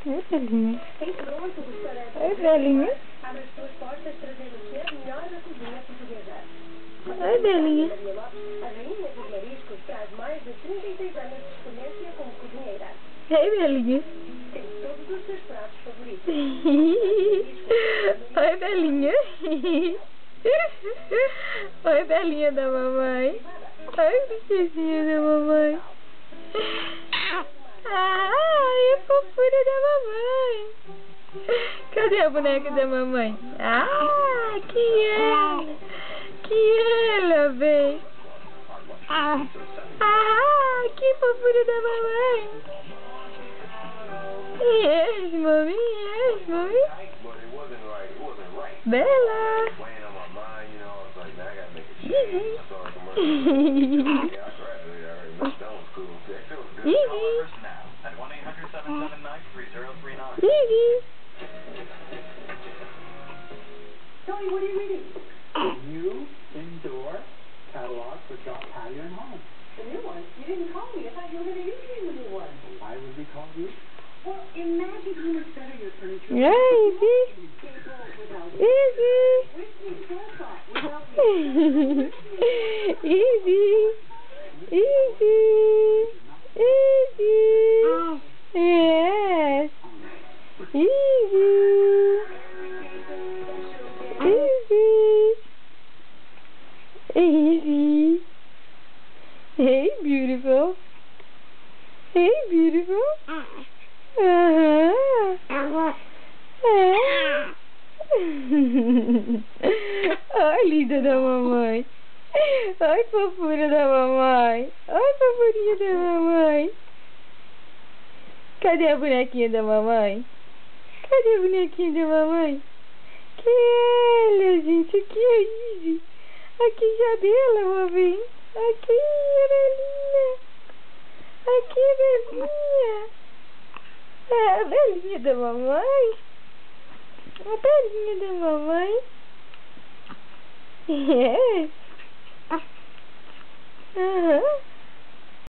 Oi, velhinha. Oi, velhinha. Abre as suas portas trazendo o ser melhor da cozinha portuguesa. Oi, velhinha. A rainha dos mariscos traz mais de 36 anos de experiência como cozinheira. Oi, velhinha. Tem todos os seus pratos favoritos. Oi, velhinha. Oi, velhinha da mamãe. Oi, princesinha da mamãe. Ai, a fofura da mamãe. Cadê a boneca da mamãe? Ah, que ela, vem. Ah, que fofura da mamãe. Yes, mommy, yes, mommy. Bella. Tony, what are you reading? New indoor catalog for shop, patio, and home. The new one? You didn't call me. I thought you were going to use me in the new one. Why would we call you? Well, imagine how much better your furniture Yeah, easy. Easy. Easy. Easy. Easy. Yes. Easy. Easy. Easy. Hey, beautiful. Hey, beautiful. Ai, linda da mamãe. Ai, fofura da mamãe. Ai, fofurinha da mamãe. Cadê a bonequinha da mamãe? Cadê a bonequinha da mamãe? Que ela, gente. Aqui é Izzy. Aqui, Isabela, mamãe. Aqui, Belinha. Aqui, Belinha. É a belinha da mamãe. A belinha da mamãe. É. Aham.